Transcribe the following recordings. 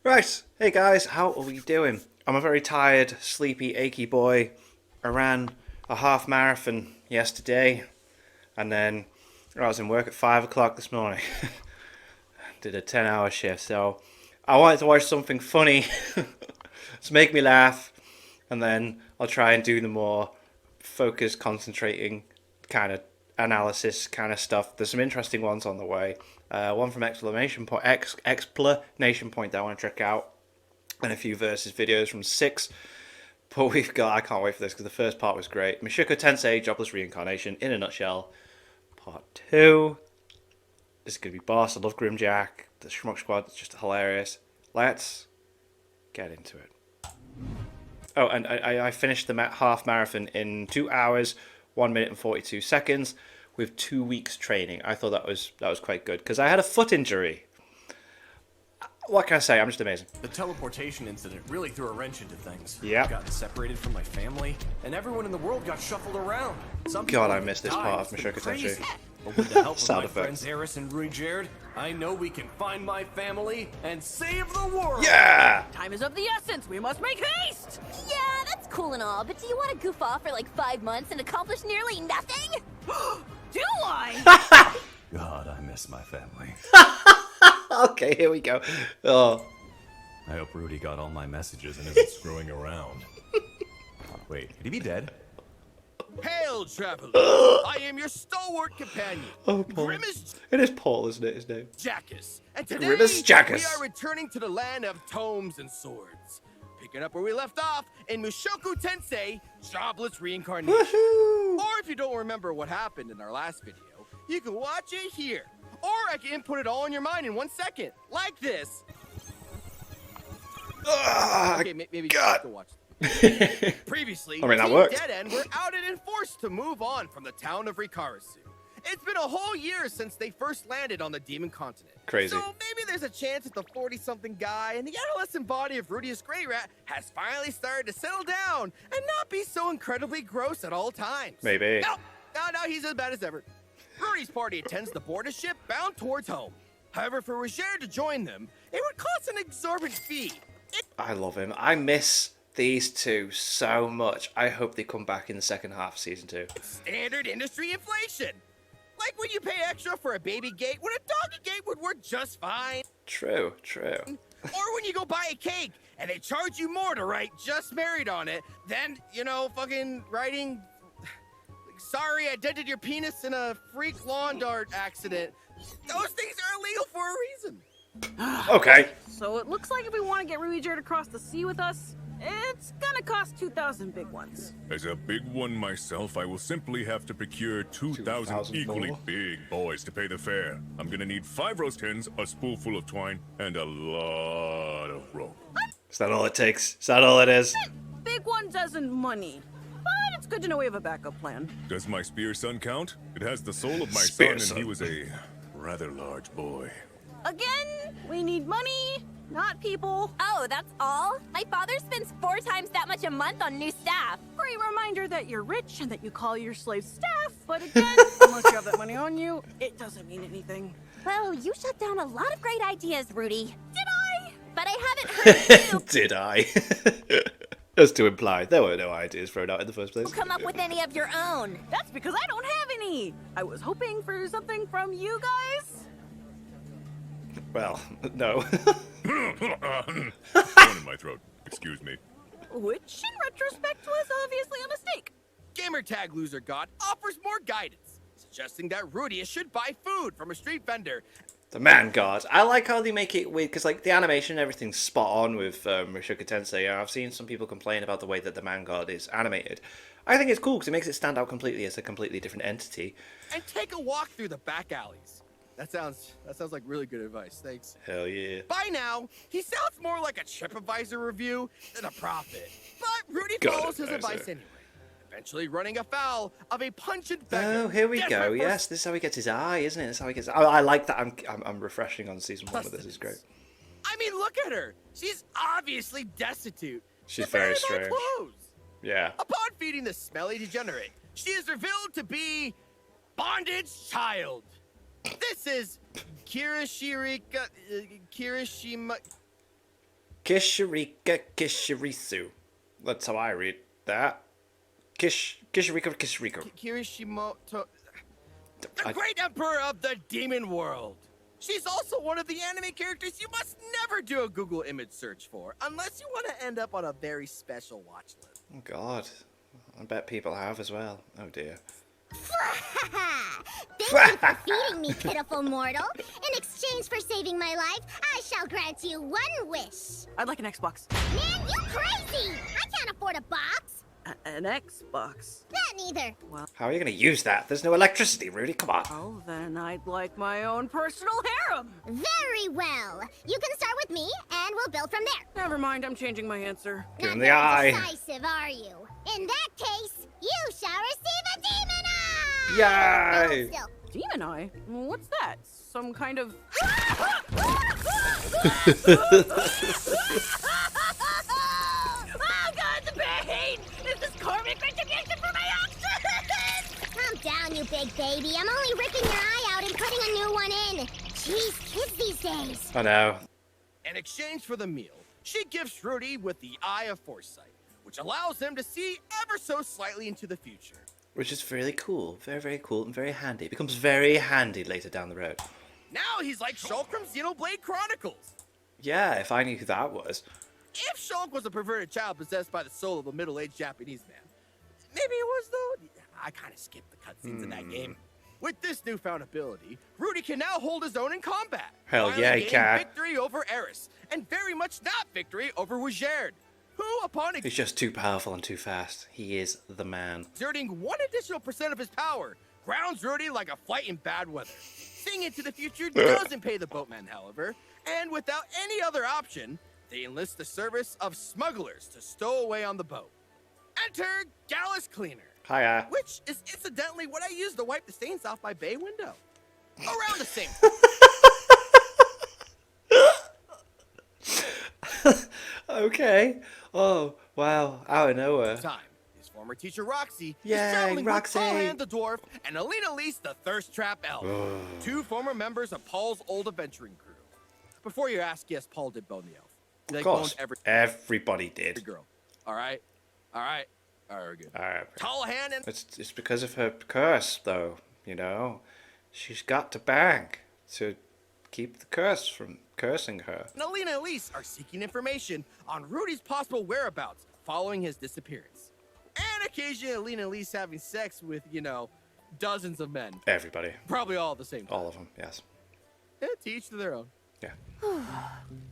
Right, hey guys, how are we doing? I'm a very tired, sleepy, achy boy. I ran a half marathon yesterday, and then I was in work at 5 o'clock this morning. Did a 10-hour shift, so I wanted to watch something funny to make me laugh, and then I'll try and do the more focused, concentrating kind of analysis kind of stuff. There's some interesting ones on the way. One from explanation point that I want to check out, and a few versus videos from Six. But I can't wait for this because the first part was great. Mushoku Tensei, Jobless Reincarnation, in a nutshell. Part 2. This is going to be boss. I love Grimm. The Schmuck Squad is just hilarious. Let's get into it. Oh, and I finished the half marathon in 2 hours, 1 minute and 42 seconds with 2 weeks training. I thought that was quite good because I had a foot injury. What can I say? I'm just amazing. The teleportation incident really threw a wrench into things. Yeah. I got separated from my family, and everyone in the world got shuffled around. God, I missed this part of Mushoku Tensei. But with the help of Sound my effects. friends Eris and Rui Jared, I know we can find my family and save the world! Yeah! Time is of the essence. We must make haste. Yeah, that's cool and all, but do you want to goof off for like 5 months and accomplish nearly nothing? Do I? God, I miss my family. Okay, here we go. Oh. I hope Rudy got all my messages and isn't screwing around. Wait, could he be dead? Hail, traveler! I am your stalwart companion. Oh, Paul. Grimm's It is Paul, isn't it, his name? Jackus. And today, Grimm's Jackus. we are returning to the land of tomes and swords. Picking up where we left off in Mushoku Tensei, Jobless Reincarnation. Woohoo! Or if you don't remember what happened in our last video, you can watch it here. Or I can input it all in your mind in 1 second, like this. Okay, maybe God. you have to watch. Previously, I mean, that Team worked. Dead End were outed and forced to move on from the town of Rikarasu. It's been a whole year since they first landed on the Demon Continent. Crazy. So maybe there's a chance that the 40-something guy and the adolescent body of Rudius Grey Rat has finally started to settle down and not be so incredibly gross at all times. Maybe. No, he's as bad as ever. Rudy's party attends the board a ship bound towards home. However, for Roger to join them, it would cost an exorbitant fee. I love him. I miss these two so much. I hope they come back in the second half of season 2. Standard industry inflation. Like when you pay extra for a baby gate when a doggy gate would work just fine. True. Or when you go buy a cake and they charge you more to write just married on it than, fucking writing, sorry, I dented your penis in a freak lawn dart accident. Those things are illegal for a reason. Okay. So it looks like if we want to get Rui Jared across the sea with us, it's gonna cost 2,000 big ones. As a big one myself, I will simply have to procure 2,000 equally more. big boys to pay the fare. I'm gonna need 5 roast hens, a spoolful of twine, and a lot of rope. Is that all it takes? Is that all it is? Big ones isn't money, but it's good to know we have a backup plan. Does my spear son count? It has the soul of my Spear son, son. and he was a rather large boy. Again, we need money, not people. Oh, that's all? My father spends 4 times that much a month on new staff. Great reminder that you're rich and that you call your slaves staff. But again, unless you have that money on you, it doesn't mean anything. Well, you shut down a lot of great ideas, Rudy. Did I? But I haven't heard you Did I? Just to imply, there were no ideas thrown out in the first place. come up with any of your own. That's because I don't have any. I was hoping for something from you guys. Well, no. One in my throat. Excuse me. Which, in retrospect, was obviously a mistake. Gamertag Loser God offers more guidance, suggesting that Rudius should buy food from a street vendor. The man god. I like how they make it weird, because like the animation, everything's spot on with Mushoku Tensei. I've seen some people complain about the way that the man god is animated. I think it's cool because it makes it stand out completely as a completely different entity. And take a walk through the back alleys. That sounds like really good advice. Thanks. Hell yeah. By now, he sounds more like a TripAdvisor review than a prophet. But Rudy God, follows his advisor. advice anyway, eventually running afoul of a pungent beggar. Oh, here we go. desperate for Yes, this is how he gets his eye, isn't it? This is how he gets. I like that. I'm refreshing on season 1 with this. Is great. I mean, look at her. She's obviously destitute. She's She very barely buys strange. clothes. Yeah. Upon feeding the smelly degenerate, she is revealed to be bondage child. This is Kirishima. Kishirika Kishirisu. That's how I read that. Kishirika Kishiriku. Kirishimoto, the I- great emperor of the demon world. She's also one of the anime characters you must never do a Google image search for, unless you want to end up on a very special watch list. Oh God, I bet people have as well. Oh dear. Thank you for feeding me, pitiful mortal. In exchange for saving my life, I shall grant you one wish. I'd like an Xbox. Man, you crazy! I can't afford a box. An Xbox. That neither. How are you going to use that? There's no electricity, Rudy. Come on. Oh, then I'd like my own personal harem. Very well. You can start with me, and we'll build from there. Never mind, I'm changing my answer. Give Not him the very eye. decisive, are you? In that case, you shall receive a demon eye! Yay! No, still. Demon Eye? What's that? Some kind of... Oh God, the pain! This is karmic retribution for my actions! Calm down, you big baby. I'm only ripping your eye out and putting a new one in. Jeez, kids these days. I know. In exchange for the meal, she gifts Rudy with the Eye of Foresight, which allows him to see ever so slightly into the future. Which is really cool. Very, very cool and very handy. It becomes very handy later down the road. Now he's like Shulk from Xenoblade Chronicles. Yeah, if I knew who that was. If Shulk was a perverted child possessed by the soul of a middle-aged Japanese man, maybe it was though. I kind of skipped the cutscenes in that game. With this newfound ability, Rudy can now hold his own in combat. Hell finally yeah, he gaining can. Victory over Eris, and very much not victory over Wizard, who, upon He's just too powerful and too fast. He is the man. exerting 1 additional % of his power, grounds Rudy like a flight in bad weather. Seeing into the future doesn't pay the boatman, however, and without any other option, they enlist the service of smugglers to stow away on the boat. Enter Gallus Cleaner, Hiya. which is incidentally what I use to wipe the stains off my bay window. Around the same Okay. Oh, wow. Out of nowhere. time, his former teacher Roxy Yay, is traveling Roxy. with Paul the dwarf and Alina Lise the thirst trap elf, two former members of Paul's old adventuring crew. Before you ask, yes, Paul did bone the elf. He, Of like, course. boned Everybody every did. girl. All right, we're good. Alright. Tall hand and It's because of her curse, though. You know, she's got to bang to keep the curse from cursing her. Alina Elise are seeking information on Rudy's possible whereabouts following his disappearance. And occasionally Alina Elise having sex with, dozens of men. Everybody, Probably all at the same time. all of them. Yes. Yeah, to each to their own. Yeah.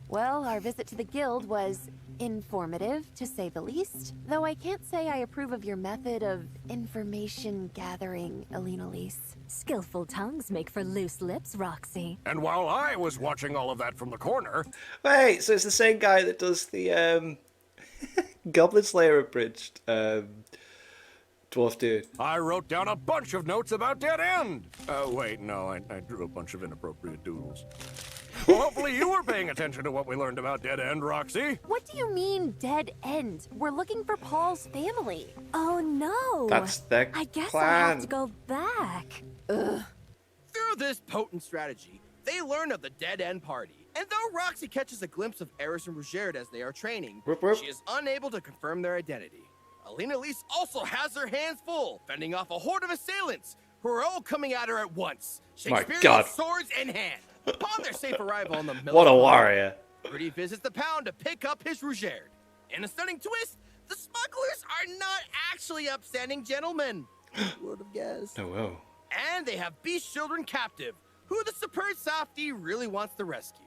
Well, our visit to the guild was informative, to say the least. Though I can't say I approve of your method of information gathering, Alina Lise. Skillful tongues make for loose lips, Roxy. And while I was watching all of that from the corner, Wait, so it's the same guy that does the Goblin Slayer abridged dwarf dude. I wrote down a bunch of notes about Dead End. Wait, no, I drew a bunch of inappropriate doodles. Well, hopefully you were paying attention to what we learned about Dead End, Roxy. What do you mean, dead end? We're looking for Paul's family. Oh no! That's their I guess plan. I'll have to go back. Through this potent strategy, they learn of the Dead End Party. And though Roxy catches a glimpse of Eris and Ruggierd as they are training, Whoop, whoop. she is unable to confirm their identity. Alina Lise also has her hands full, fending off a horde of assailants who are all coming at her at once, Shakespearean God. swords in hand. Upon their safe arrival on the What a Miller's warrior. Rudy visits the pound to pick up his Ruggierd. In a stunning twist, the smugglers are not actually upstanding gentlemen. Would have guessed. Oh, whoa. And they have beast children captive, who the superb softy really wants to rescue.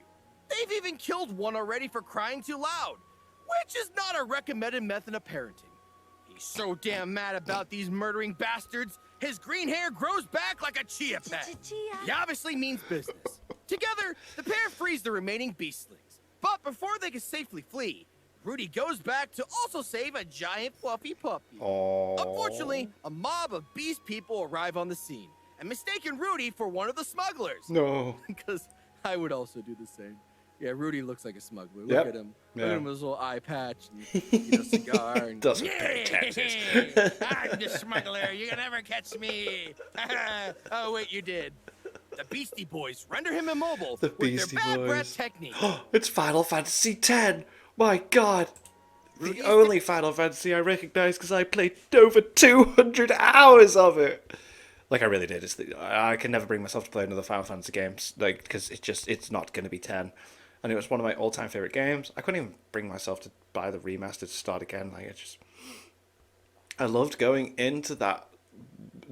They've even killed one already for crying too loud, which is not a recommended method of parenting. He's so damn mad about these murdering bastards, his green hair grows back like a chia pet. He obviously means business. Together, the pair frees the remaining beastlings. But before they can safely flee, Rudy goes back to also save a giant fluffy puppy. Oh. Unfortunately, a mob of beast people arrive on the scene and mistaken Rudy for one of the smugglers. No. Because I would also do the same. Yeah, Rudy looks like a smuggler. Look Yep. at him. Yeah. Look at him with his little eye patch and cigar. And Doesn't pay taxes. I'm the smuggler. You can never catch me. Oh, wait, you did. The Beastie Boys render him immobile The with Beastie their bad breath Boys. technique. It's Final Fantasy X. My God. The only Final Fantasy I recognize because I played over 200 hours of it. Like, I really did. I can never bring myself to play another Final Fantasy game, like, because it's not going to be 10. And it was one of my all-time favorite games. I couldn't even bring myself to buy the remaster to start again. Like, I loved going into that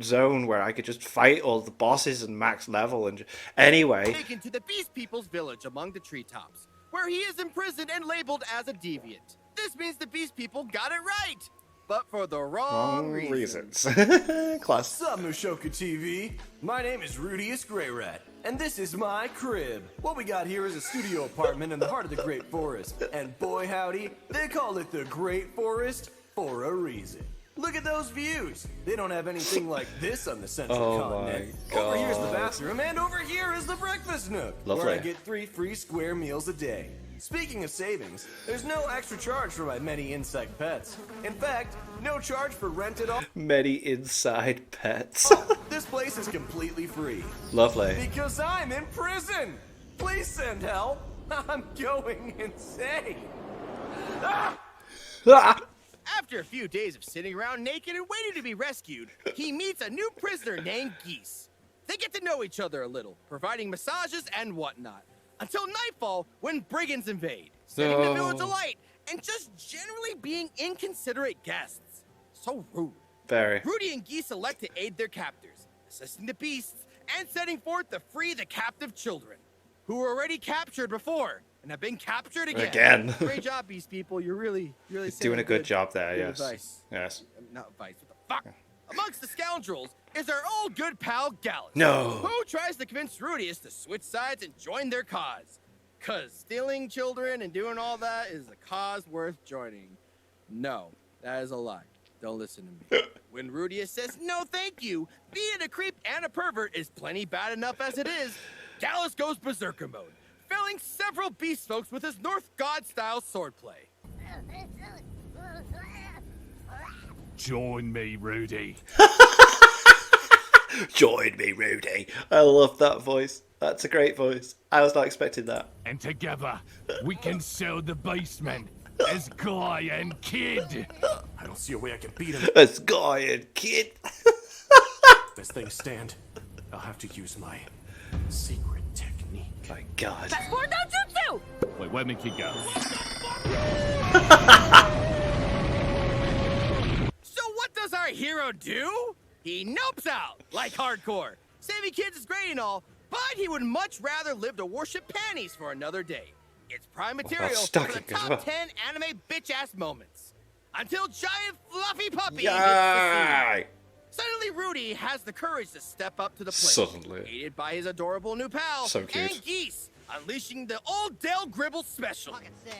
zone where I could just fight all the bosses and max level and anyway. Taken to the Beast People's village among the treetops, where he is imprisoned and labeled as a deviant. This means the Beast People got it right, but for the wrong reasons. Class. What's up, Mushoku TV? My name is Rudius Greyrat, and this is my crib. What we got here is a studio apartment in the heart of the Great Forest, and boy howdy, they call it the Great Forest for a reason. Look at those views. They don't have anything like this on the central continent. My God. Over here's the bathroom, and over here is the breakfast nook, Lovely. where I get 3 free square meals a day. Speaking of savings, there's no extra charge for my many insect pets. In fact, no charge for rent at all. Many inside pets. This place is completely free. Lovely. Because I'm in prison. Please send help. I'm going insane. After a few days of sitting around naked and waiting to be rescued, he meets a new prisoner named Geese. They get to know each other a little, providing massages and whatnot. Until nightfall, when brigands invade, setting the village alight, and just generally being inconsiderate guests. So rude. Very. Rudy and Geese elect to aid their captors, assisting the beasts, and setting forth to free the captive children, who were already captured before, and have been captured again. Great job, Beast People. You're really Doing a good job there, yes. Advice. Yes. Not advice, what the fuck? Amongst the scoundrels is our old good pal Gallus. No. Who tries to convince Rudius to switch sides and join their cause. Cause stealing children and doing all that is a cause worth joining. No, that is a lie. Don't listen to me. When Rudius says no thank you, being a creep and a pervert is plenty bad enough as it is, Gallus goes berserker mode, felling several beast folks with his North God style swordplay. Join me, Rudy. Join me, Rudy. I love that voice. That's a great voice. I was not expecting that. And together, we can sell the basement as Guy and Kid. I don't see a way I can beat him. As Guy and Kid. As things stand, I'll have to use my secret technique. My God. That's more no jutsu! Wait, where me Kid go? So what does our hero do? He nopes out, like hardcore. Saving kids is great and all, but he would much rather live to worship panties for another day. It's prime material for the stocking as top well? 10 anime bitch-ass moments. Until giant fluffy puppy hits the Yay! scene. Suddenly Rudy has the courage to step up to the plate. Suddenly. Aided by his adorable new pal, So cute. and Geese, unleashing the old Dale Gribble special.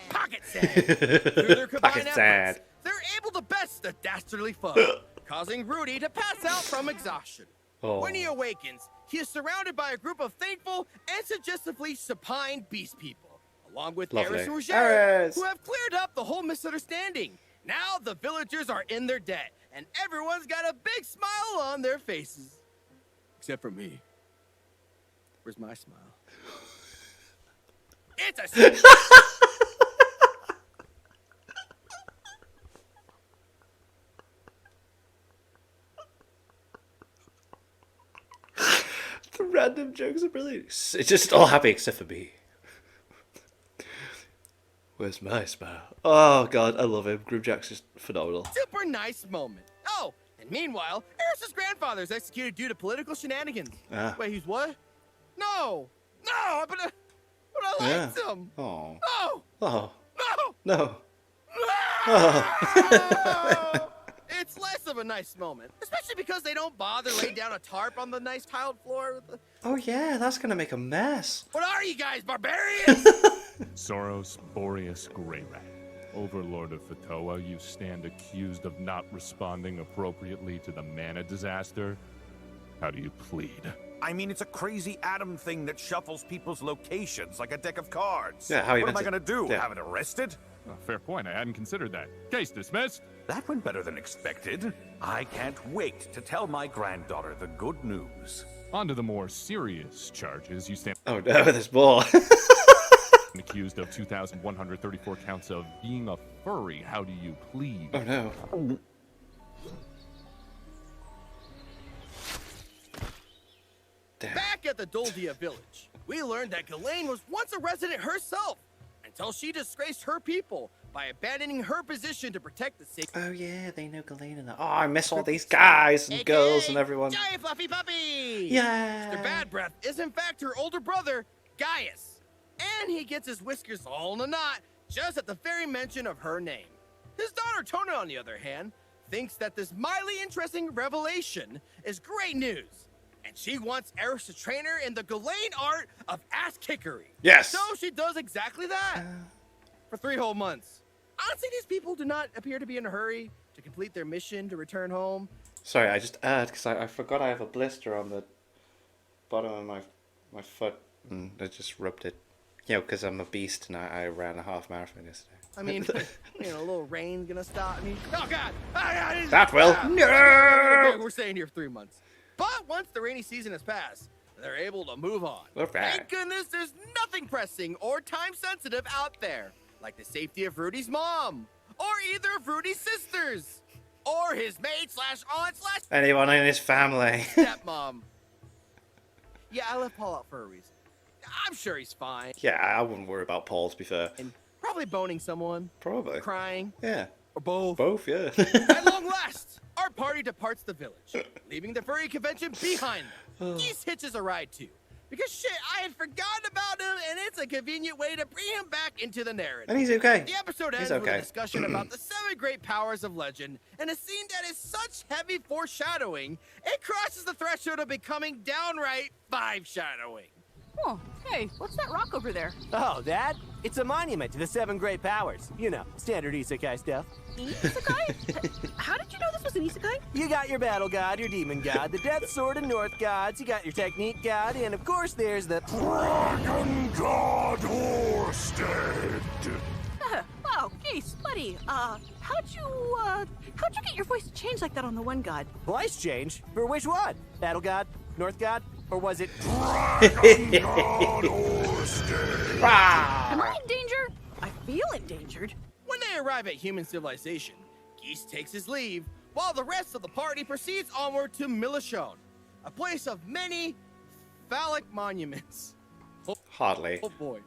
Pocket Sand. Through their combined Pocket efforts, Sand. they're able to best the dastardly foe, causing Rudy to pass out from exhaustion. Oh. When he awakens, he is surrounded by a group of thankful and suggestively supine beast people, along with Lovely. Eris Ruggiero, Eris. who have cleared up the whole misunderstanding. Now the villagers are in their debt, and everyone's got a big smile on their faces. Except for me. Where's my smile? It's a The random jokes are brilliant. It's just all happy except for me. Where's my smile? Oh God, I love him. Grimjack's just phenomenal. super nice moment. Oh, and meanwhile, Eris's grandfather is executed due to political shenanigans. Ah. Wait, he's what? No, but I liked him. Oh. No, Oh. no, No. no. It's less of a nice moment, especially because they don't bother laying down a tarp on the nice tiled floor. Oh yeah, that's gonna make a mess. What are you guys, barbarians? Soros Boreas Greyrat, Overlord of Fatoa, you stand accused of not responding appropriately to the mana disaster. How do you plead? I mean, it's a crazy atom thing that shuffles people's locations like a deck of cards. Yeah, how are you What am I meant gonna to- do? yeah. Have it arrested? Fair point, I hadn't considered that. Case dismissed. That went better than expected. I can't wait to tell my granddaughter the good news. On to the more serious charges. You stand Oh no, there's more. accused of 2,134 counts of being a furry. How do you plead? Oh no. Damn. Back at the Doldia village, we learned that Ghislaine was once a resident herself until she disgraced her people by abandoning her position to protect the sacred. Oh yeah, they know Ghislaine and that. Oh, I miss all these guys and girls and everyone. Giant fluffy puppy! Yeah. Mr. Bad Breath is in fact her older brother, Gaius. And he gets his whiskers all in a knot just at the very mention of her name. His daughter Tona, on the other hand, thinks that this mildly interesting revelation is great news. And she wants Eris to train her in the Ghislaine art of ass-kickery. Yes. So she does exactly that. For 3 whole months. Honestly, these people do not appear to be in a hurry to complete their mission to return home. Sorry, I just because I forgot I have a blister on the bottom of my foot and I just rubbed it. You know, because I'm a beast and I ran a half marathon yesterday. I mean, you know, a little rain's gonna stop me. Oh God! That will. No. We're staying here for 3 months. But once the rainy season has passed, they're able to move on. Okay. Thank goodness there's nothing pressing or time sensitive out there, like the safety of Rudy's mom, or either of Rudy's sisters, or his maid/aunt/ Anyone in his family. stepmom. Yeah, I left Paul out for a reason. I'm sure he's fine. Yeah, I wouldn't worry about Paul, to be fair. And probably boning someone, Probably. crying, Yeah. or both. Both, yeah. At long last, our party departs the village, leaving the furry convention behind them. Geese hitches a ride too. Because shit, I had forgotten about him, and it's a convenient way to bring him back into the narrative. And he's okay. The episode ends He's with a okay. discussion about the 7 great powers of legend, and a scene that is such heavy foreshadowing, it crosses the threshold of becoming downright vibe-shadowing. Oh, hey, what's that rock over there? Oh, that? It's a monument to the 7 great powers. You know, standard isekai stuff. Isekai? How did you know this was an isekai? You got your battle god, your demon god, the death sword and north gods, you got your technique god, and of course there's the Dragon God Orsted. Wow, Geese, buddy, how'd you get your voice to change like that on the one god? voice change. For which one? Battle god, north god, or was it Dragon God Orsted. Am I in danger? I feel endangered. When they arrive at human civilization, Geese takes his leave, while the rest of the party proceeds onward to Milishon, a place of many phallic monuments. Hardly. Oh boy.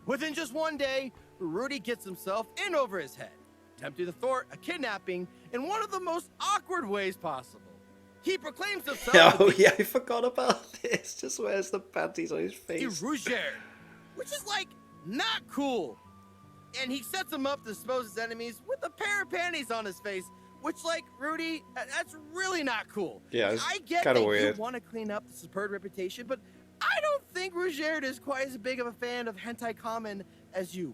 Within just one day, Rudy gets himself in over his head, attempting to thwart a kidnapping in one of the most awkward ways possible. He proclaims himself Oh yeah, I forgot about this. Just wears the panties on his the face. Rouger, which is like not cool. And he sets him up to dispose his enemies with a pair of panties on his face, which, like, Rudy, that's really not cool. Yeah, it's I get kinda that weird. you want to clean up the superb reputation, but I don't think Rouger is quite as big of a fan of hentai common as you.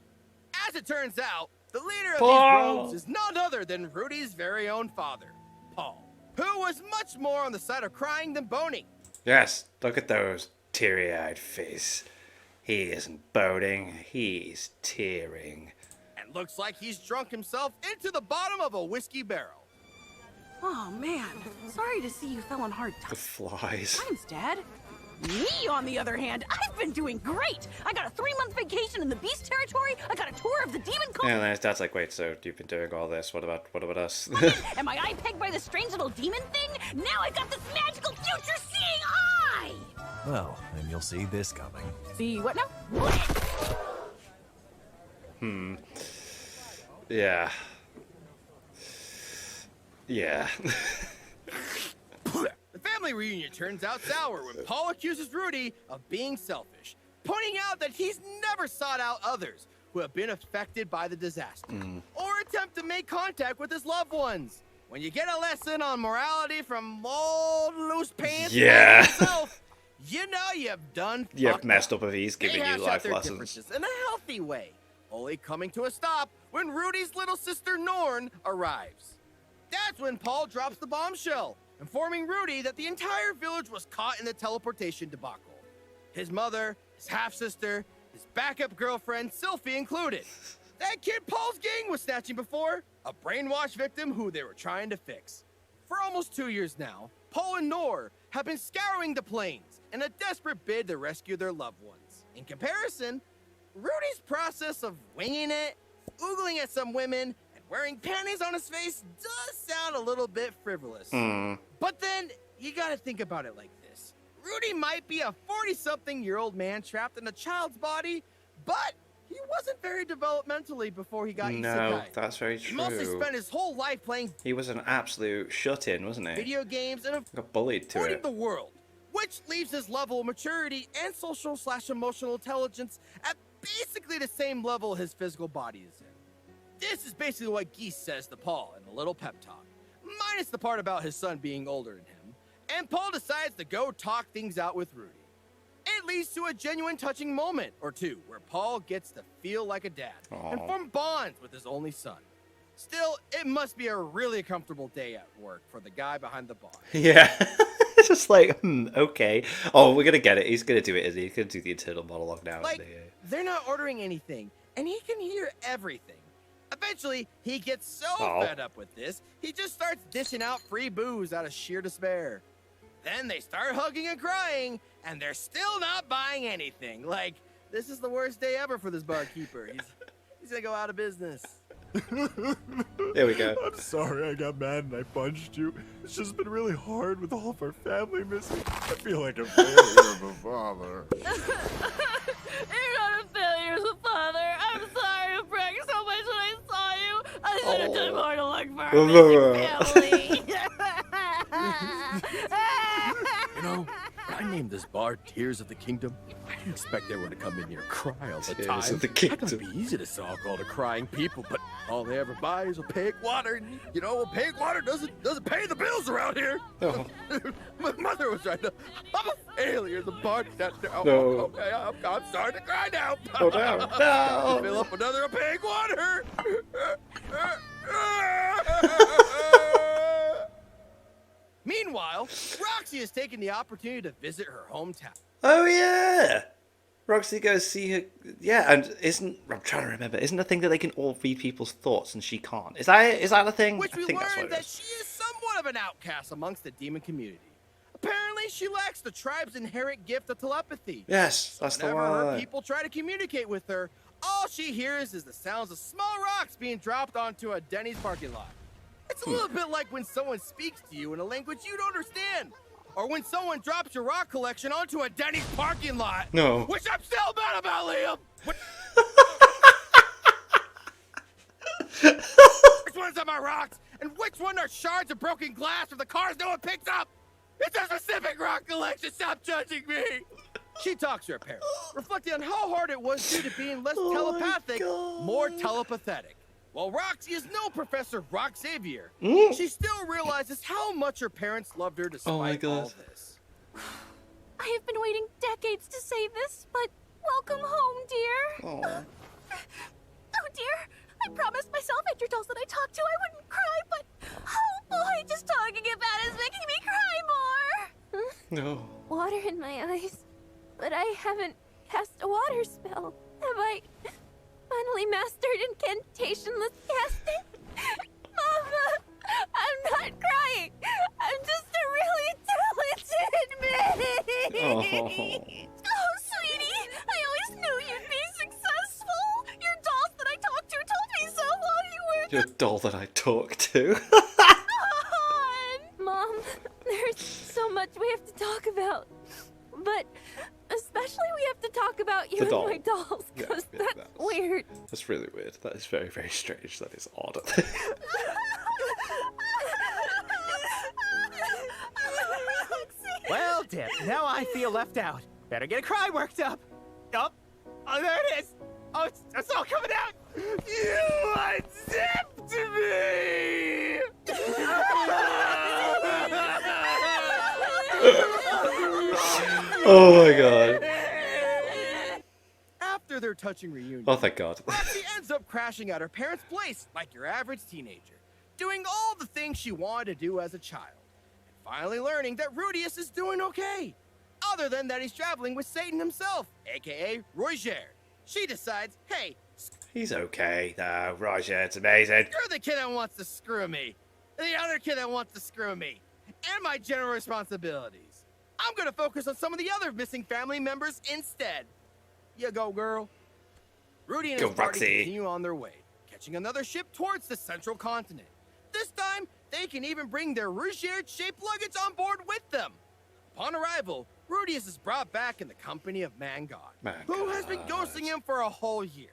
As it turns out, the leader of Paul! these rogues is none other than Rudy's very own father, Paul, who was much more on the side of crying than boning. Yes, look at those teary-eyed face. He isn't boating, he's tearing. And looks like he's drunk himself into the bottom of a whiskey barrel. Oh man, sorry to see you fell on hard The times, flies. Dad. Me, on the other hand, I've been doing great. I got a 3-month vacation in the beast territory. I got a tour of the demon cult. And then his dad's like, wait, so you've been doing all this, what about us? And my eye pegged by this strange little demon thing? Now I got this magical future-seeing eye! Well, then you'll see this coming. See what now? Yeah. Yeah. The family reunion turns out sour when Paul accuses Rudy of being selfish, pointing out that he's never sought out others who have been affected by the disaster, or attempt to make contact with his loved ones. When you get a lesson on morality from old loose pants Yeah. himself, you know you've done You've fucked messed up. up if he's They giving you hash out life their lessons. differences in a healthy way, only coming to a stop when Rudy's little sister Norn arrives. That's when Paul drops the bombshell, informing Rudy that the entire village was caught in the teleportation debacle. His mother, his half-sister, his backup girlfriend, Sylphie included. That kid Paul's gang was snatching before, a brainwashed victim who they were trying to fix. For almost 2 years now, Paul and Nor have been scouring the plains in a desperate bid to rescue their loved ones. In comparison, Rudy's process of winging it, oogling at some women, and wearing panties on his face does sound a little bit frivolous. But then, you gotta think about it like this. Rudy might be a 40-something-year-old man trapped in a child's body, but he wasn't very developmentally before he got isekai. No, that's very true. He mostly spent his whole life playing He was an absolute shut-in, wasn't he? video games and Got bullied to avoiding it. the world, which leaves his level of maturity and social/emotional intelligence at basically the same level his physical body is in. This is basically what Geese says to Paul in a little pep talk, minus the part about his son being older than him, and Paul decides to go talk things out with Rudy. It leads to a genuine touching moment or two where Paul gets to feel like a dad and form bonds with his only son. Still, it must be a really comfortable day at work for the guy behind the bar. Yeah. It's just like, okay. Oh, we're going to get it. He's going to do it, is he? He's going to do the internal monologue now, isn't he? They're not ordering anything, and he can hear everything. Eventually, he gets so fed up with this, he just starts dishing out free booze out of sheer despair. Then they start hugging and crying, and they're still not buying anything. Like, this is the worst day ever for this barkeeper. He's gonna go out of business. There we go. I'm sorry I got mad and I punched you. It's just been really hard with all of our family missing. I feel like a failure of a father. You're not a failure as a father. I'm sorry to brag so much when I saw you. I should have done more to look for our missing family. You know, I named this bar Tears of the Kingdom. I didn't expect everyone to come in here and cry all the Tears time. of the I thought Kingdom. it'd be easy to solve all the crying people, but all they ever buy is opaque water. And, you know, opaque water doesn't pay the bills around here. Oh. My mother was right. I'm a failure. The bar. No. Okay, I'm starting to cry now. Oh, no. No. Fill up another opaque water. Meanwhile, Roxy has taken the opportunity to visit her hometown. Oh, yeah. Roxy goes see her. Yeah, and I'm trying to remember. Isn't the thing that they can all read people's thoughts and she can't? Is that the thing? Which I we think that's what learned it that is. she is somewhat of an outcast amongst the demon community. Apparently, she lacks the tribe's inherent gift of telepathy. Yes, that's the Whenever her one. people try to communicate with her, all she hears is the sounds of small rocks being dropped onto a Denny's parking lot. It's a little bit like when someone speaks to you in a language you don't understand. Or when someone drops your rock collection onto a Denny's parking lot. No. Which I'm still mad about, Liam. Which ones are my rocks? And which one are shards of broken glass from the cars no one picks up? It's a specific rock collection. Stop judging me. She talks to her parents, reflecting on how hard it was due to being less telepathic, more telepathetic. While Roxy is no Professor Rock Xavier, she still realizes how much her parents loved her despite all this. I have been waiting decades to say this, but welcome home, dear. Oh. Oh, dear. I promised myself and your dolls that I talked to I wouldn't cry, but oh boy, just talking about it is making me cry more. No. Water in my eyes. But I haven't cast a water spell. Have I finally mastered incantationless casting? Mama, I'm not crying. I'm just a really talented man. Oh, sweetie, I always knew you'd be successful. Your dolls that I talked to told me so while you were Your doll that I talk to. Mom, there's so much we have to talk about. But especially we have to talk about you The and doll. my dolls, Yeah, because yeah, that's weird. That's really weird. That is very, very strange. That is odd. Well, Dip, now I feel left out. Better get a cry worked up. Oh, there it is. Oh, it's all coming out. You unzipped me. Oh my god. After their touching reunion, Oh, thank god. Roxy ends up crashing at her parents' place like your average teenager, doing all the things she wanted to do as a child, and finally learning that Rudius is doing okay, other than that he's traveling with Satan himself, aka Roger. She decides, hey, He's okay, though. Roger, it's amazing. you're the kid that wants to screw me, and the other kid that wants to screw me, and my general responsibilities. I'm gonna focus on some of the other missing family members instead. You go, girl. Rudy and Go, his party Roxy. continue on their way, catching another ship towards the central continent. This time, they can even bring their Rougier-shaped luggage on board with them. Upon arrival, Rudius is brought back in the company of Man-God, who has been ghosting him for a whole year.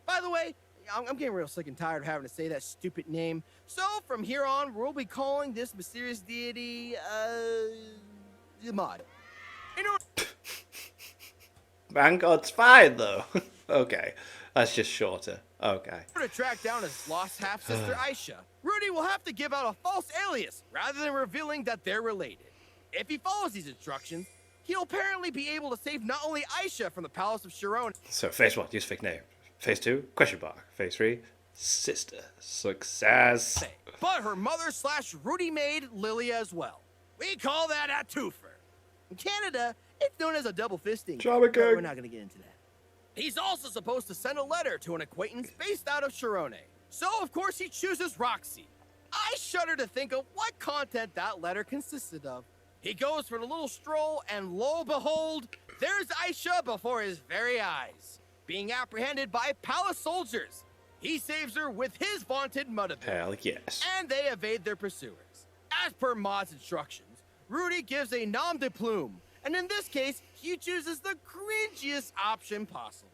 By the way, I'm getting real sick and tired of having to say that stupid name. So from here on, we'll be calling this mysterious deity, Mod. Man-God's fine, though. Okay. That's just shorter. Okay. To track down his lost half-sister Aisha, Rudy will have to give out a false alias rather than revealing that they're related. If he follows these instructions, he'll apparently be able to save not only Aisha from the Palace of Chiron. So, phase 1, use fake name. Phase 2, question mark. Phase 3, sister. Success. But her mother/Rudy maid, Lilia, as well. We call that a twofer. In Canada, it's known as a double fisting. Java But gang. we're not going to get into that. He's also supposed to send a letter to an acquaintance based out of Chirone. So, of course, he chooses Roxy. I shudder to think of what content that letter consisted of. He goes for the little stroll, and lo behold, there's Aisha before his very eyes, being apprehended by palace soldiers. He saves her with his vaunted motive. Hell yes. And they evade their pursuers. As per Maud's instructions, Rudy gives a nom de plume, and in this case, he chooses the cringiest option possible.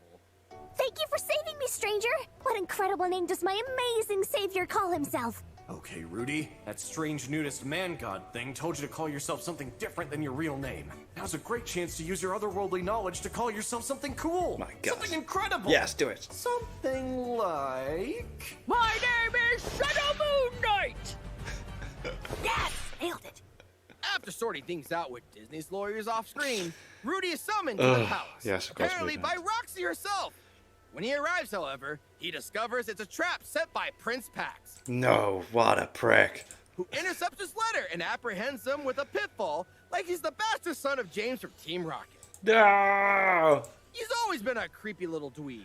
Thank you for saving me, stranger! What incredible name does my amazing savior call himself? Okay, Rudy, that strange nudist man-god thing told you to call yourself something different than your real name. Now's a great chance to use your otherworldly knowledge to call yourself something cool. My God. Something incredible. Yes, do it. Something like... My name is Shadow Moon Knight! Yes! Nailed it! After sorting things out with Disney's lawyers off screen, Rudy is summoned to the palace, yes, of course, apparently by Roxy herself. When he arrives, however, he discovers it's a trap set by Prince Pax, No, what a prick. who intercepts his letter and apprehends him with a pitfall like he's the bastard son of James from Team Rocket. No! He's always been a creepy little dweeb,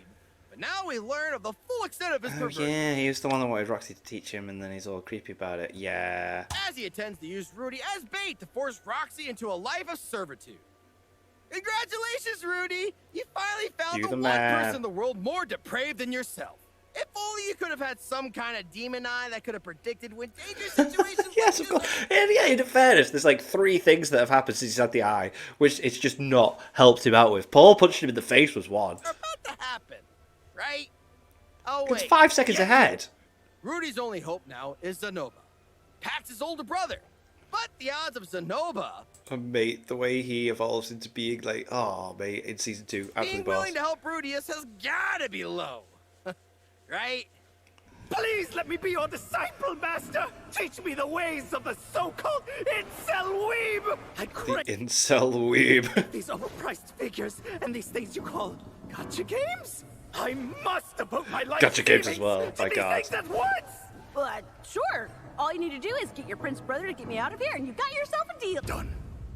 but now we learn of the full extent of his Oh, perversion. yeah, he was the one that wanted Roxy to teach him, and then he's all creepy about it. Yeah. As he intends to use Rudy as bait to force Roxy into a life of servitude. Congratulations, Rudy! You finally found You the the one man. person in the world more depraved than yourself. If only you could have had some kind of demon eye that could have predicted when dangerous situations Yes, of course. And yeah, in fairness, there's like 3 things that have happened since he's had the eye, which it's just not helped him out with. Paul punching him in the face was one. are about to happen, right? Oh, It's wait. 5 seconds Yeah. ahead. Rudy's only hope now is Zanoba, Pax's older brother. But the odds of Zanoba And mate, the way he evolves into being like, oh, mate, in season 2, being absolutely willing boss. to help Rudius has gotta be low. Right? Please let me be your disciple, master! Teach me the ways of the so-called incel weeb! I The crave incel weeb. these overpriced figures and these things you call gotcha games. I must devote my life Gotcha games as savings well, to by these God. things at once! Sure. All you need to do is get your prince brother to get me out of here, and you've got yourself a deal. Done.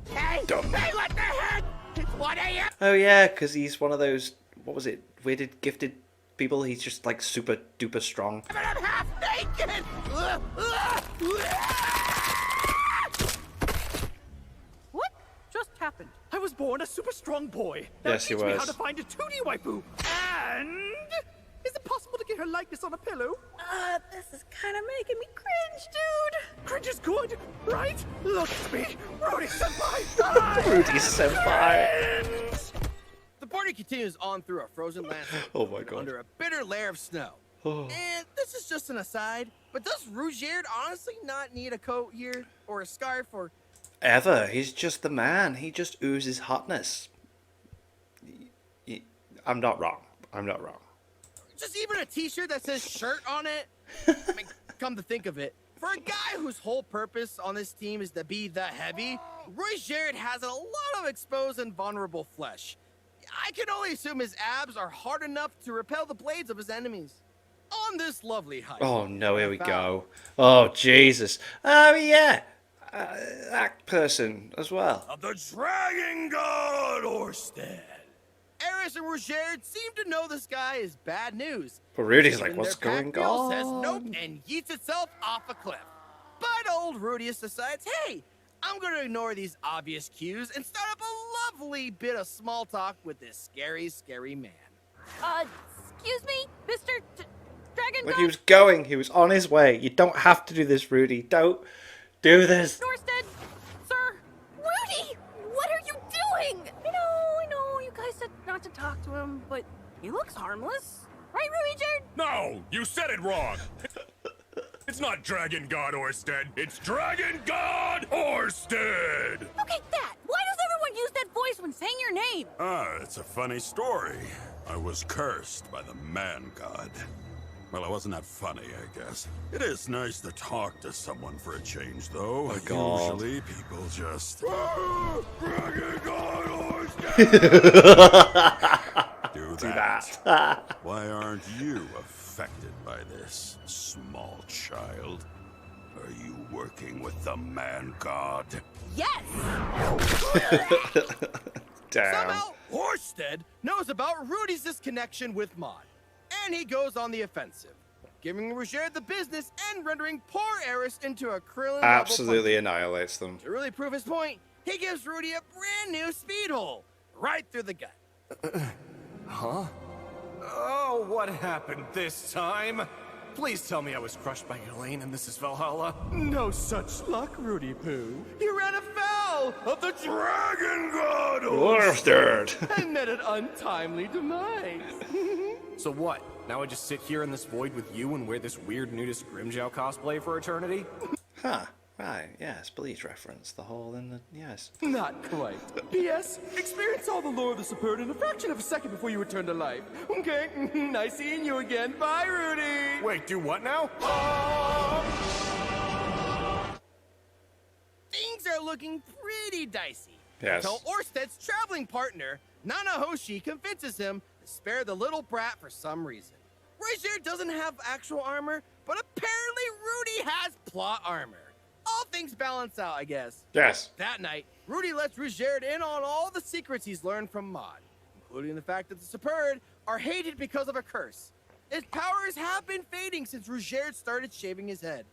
Hey, what the heck? It's 1 a.m. Oh, yeah, because he's one of those, what was it, weirded, gifted people. He's just like super duper strong. And I'm half naked! What just happened? I was born a super strong boy. Now Yes, he teach me how was. to find a 2D waifu. And is it possible to get her likeness on a pillow? This is kind of making me cringe, dude. Cringe is good, right? Look at me, Rudy Senpai. Rudy Senpai. Cringe! The party continues on through a frozen landscape Oh my God. under a bitter layer of snow. Oh. And this is just an aside, but does Rougier honestly not need a coat here? Or a scarf? Or Ever. He's just the man. He just oozes hotness. I'm not wrong. I'm not wrong. just even a t-shirt that says shirt on it? I mean, come to think of it, for a guy whose whole purpose on this team is to be the heavy, Roy Jarrett has a lot of exposed and vulnerable flesh. I can only assume his abs are hard enough to repel the blades of his enemies. On this lovely hike. Oh no, here we go. Oh Jesus. Oh yeah. That person as well. Of the Dragon God Orsted. Eris and Roger seem to know this guy is bad news. But Rudy's Even like, what's their going pack mule says on? nope and yeets itself off a cliff. But old Rudius decides, hey, I'm gonna ignore these obvious cues and start up a lovely bit of small talk with this scary, scary man. Excuse me, Mr. Dragon Look, God he was going. He was on his way. You don't have to do this, Rudy. Don't do this. Norstead, sir. Rudy, what are you doing? I know, you guys said not to talk to him, but he looks harmless. Right, Rudy Jared? No, you said it wrong. It's not Dragon God Orsted. It's Dragon God Orsted. Okay, that. Why does everyone use that voice when saying your name? It's a funny story. I was cursed by the man god. Well, it wasn't that funny, I guess. It is nice to talk to someone for a change, though. Oh, God. Usually, people just... Dragon God Orsted! Do that. Why aren't you affected by this, small child? Are you working with the man god? Yes! Damn. Somehow, Orsted knows about Rudy's disconnection with Maud, and he goes on the offensive, giving Roger the business and rendering poor Eris into a Krillin level Absolutely puncher. annihilates them. To really prove his point, he gives Rudy a brand new speed hole, right through the gut. Huh? Oh, what happened this time? Please tell me I was crushed by Elaine and this is Valhalla. No such luck, Rudy Poo. You ran afoul of the Dragon God Orsted. and met an untimely demise. So what? Now I just sit here in this void with you and wear this weird nudist Grimmjow cosplay for eternity? Huh. Right. Yes. Bleach reference. The hole in the... Yes. Not quite. P.S. Experience all the lore of the Superb in a fraction of a second before you return to life. Okay, nice seeing you again. Bye, Rudy. Wait, do what now? Things are looking pretty dicey. Yes. Until Orsted's traveling partner, Nanahoshi, convinces him to spare the little brat for some reason. Roger doesn't have actual armor, but apparently Rudy has plot armor. All things balance out, I guess. Yes. That night, Rudy lets Roger in on all the secrets he's learned from Maud, including the fact that the Superb are hated because of a curse. His powers have been fading since Roger started shaving his head,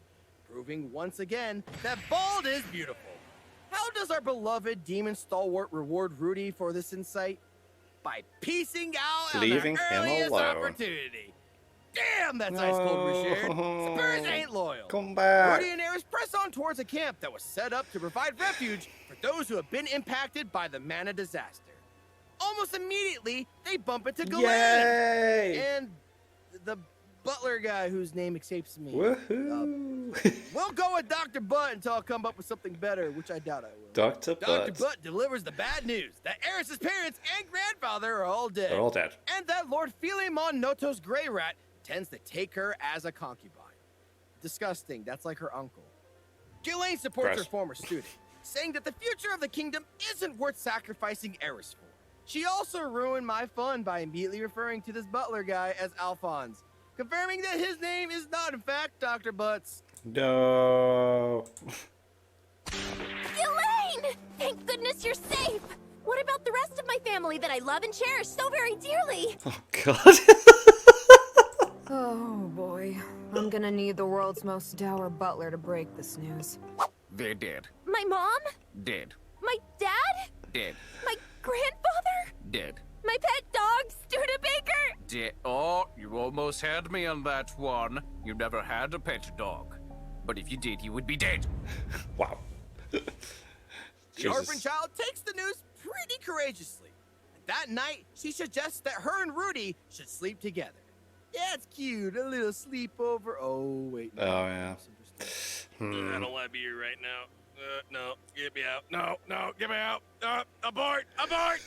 proving once again that bald is beautiful. How does our beloved demon stalwart reward Rudy for this insight? By piecing out Leaving on the him earliest alone. opportunity. Damn, that's ice cold, Roger. Spurs ain't loyal. Come back. Rudy and Eris press on towards a camp that was set up to provide refuge for those who have been impacted by the mana disaster. Almost immediately, they bump into Ghislaine Yay! and the butler guy whose name escapes me. Woohoo! We'll go with Dr. Butt until I come up with something better, which I doubt I will. Dr. Dr. Butt. Butt delivers the bad news that Eris's parents and grandfather are all dead. They're all dead. And that Lord Philemon Noto's gray rat tends to take her as a concubine. Disgusting. That's like her uncle. Ghislaine supports Gross. her former student, saying that the future of the kingdom isn't worth sacrificing Eris for. She also ruined my fun by immediately referring to this butler guy as Alphonse, confirming that his name is not in fact Dr. Butts. No. Elaine! Thank goodness you're safe! What about the rest of my family that I love and cherish so very dearly? Oh, God. Oh boy, I'm gonna need the world's most dour butler to break this news. They did. My mom? Did. My dad? Did. My grandfather? Did. My pet dog, Studebaker? Did. Oh, you almost had me on that one. You never had a pet dog. But if you did, you would be dead. Wow. The orphan child takes the news pretty courageously. That night, she suggests that her and Rudy should sleep together. Yeah, it's cute. A little sleepover. Oh, wait. Oh, yeah. I don't want to be here right now. No, get me out. No, get me out. Abort, abort.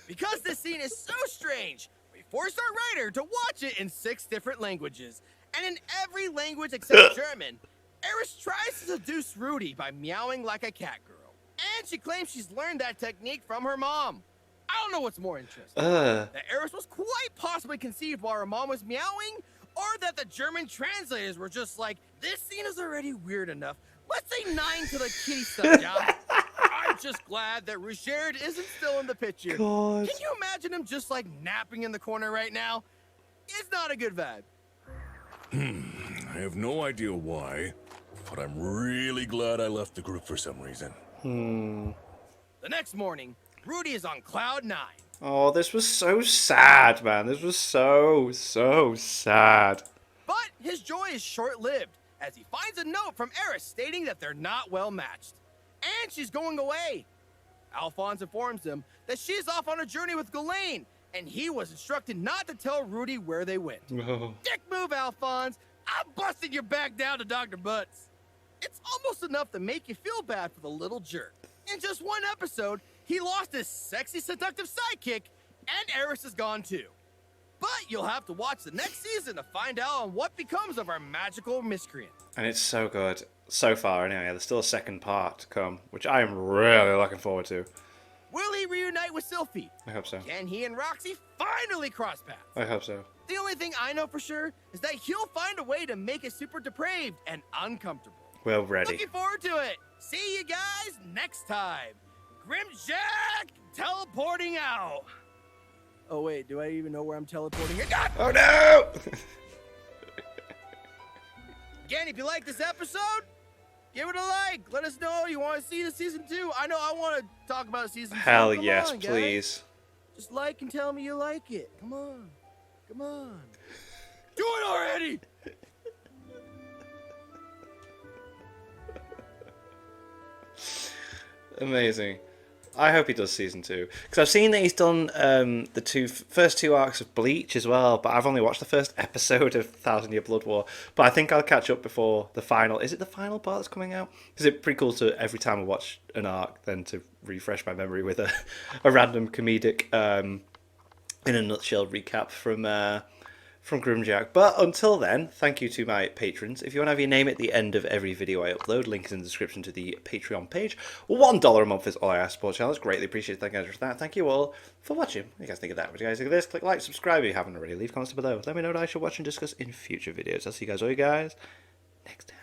Because this scene is so strange, we forced our writer to watch it in 6 different languages. And in every language except German, Eris tries to seduce Rudy by meowing like a cat girl. And she claims she's learned that technique from her mom. I don't know what's more interesting. That Eris was quite possibly conceived while her mom was meowing, or that the German translators were just like, this scene is already weird enough. Let's say 9 to the kitty stuff, yeah? I'm just glad that Roger isn't still in the picture. God. Can you imagine him just like napping in the corner right now? It's not a good vibe. I have no idea why, but I'm really glad I left the group for some reason. The next morning, Rudy is on cloud 9. Oh, this was so sad, man. This was so sad. But his joy is short-lived, as he finds a note from Eris stating that they're not well matched. And she's going away. Alphonse informs him that she's off on a journey with Ghislaine, and he was instructed not to tell Rudy where they went. Oh. Dick move, Alphonse. I'm busting your back down to Dr. Butts. It's almost enough to make you feel bad for the little jerk. In just one episode, he lost his sexy, seductive sidekick, and Eris is gone too. But you'll have to watch the next season to find out on what becomes of our magical miscreant. And it's so good. So far, anyway. There's still a second part to come, which I am really looking forward to. Will he reunite with Sylphie? I hope so. Can he and Roxy finally cross paths? I hope so. The only thing I know for sure is that he'll find a way to make it super depraved and uncomfortable. We're ready. Looking forward to it. See you guys next time. Grim Jack teleporting out. Oh wait, do I even know where I'm teleporting? Oh no! Again, if you like this episode, give it a like. Let us know you want to see the season 2. I know I want to talk about season 2. Hell Come yes, on, guys. please. Just like and tell me you like it. Come on. Come on. Do it already! Amazing. I hope he does season 2, because I've seen that he's done the first two arcs of Bleach as well, but I've only watched the first episode of 1,000 Year Blood War. But I think I'll catch up before the final. Is it the final part that's coming out? Is it pretty cool to every time I watch an arc then to refresh my memory with a random comedic in a nutshell recap from Grimjack. But until then, thank you to my patrons. If you want to have your name at the end of every video I upload, link is in the description to the Patreon page. $1 a month is all I ask. Support channel. It's greatly appreciated. Thank you guys for that. Thank you all for watching. What do you guys think of that? What do you guys think of this? Click like, subscribe if you haven't already. Leave comments below. Let me know what I should watch and discuss in future videos. I'll see you guys next time.